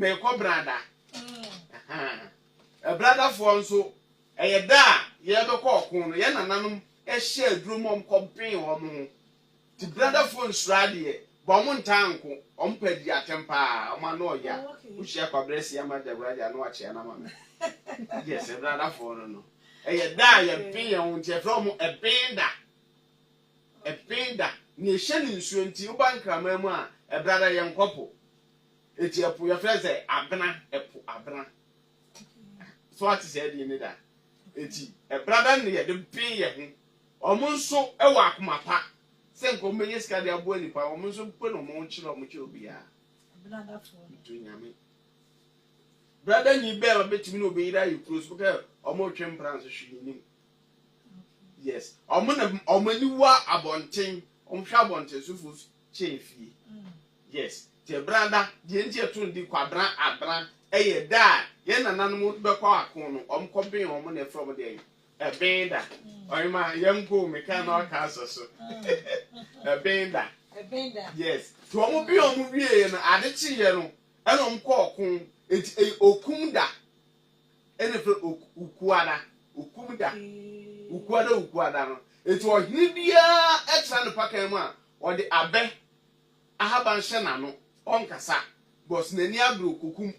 me ko brada brother for nso da ye be ko okun no ye nananom hye aduro mom kompin wo mo ti brother for nsrade bo mo ntanko ompadi atempa o ma no ya wo hye kwabresi ya ma da brother no ache na ma me yes brother for no da ye pin ye won che from ebenda ni hye ni nsuo nti wo bankama mu a brother ye nkopo eti epo ye freze abena epo abena so what is head in that eti brother ne ye de pin ye ho omunso e wa akomapa se nko menye ska de abo nipa omunso pe no mo nchire omuche obi a brother for to nyame brother ni be ba betimi no obi ira you close because omo twem pranso hwini yes omaniwa abonten omhwa abonten sufu chefie yes te brother die ntie to ndi kwabran abran eye da ye nananom be kwa akon no omkobin omo na from there ebenda oyima yemko meka na aka so ebenda yes to omo bi omo wie no adechi ye no ena omko okun eti okumda ene fe ukuada ukuada no eti ohini bia extra no pakan mu a ode abe ahaban hye na no onkasa boss nani agro kokum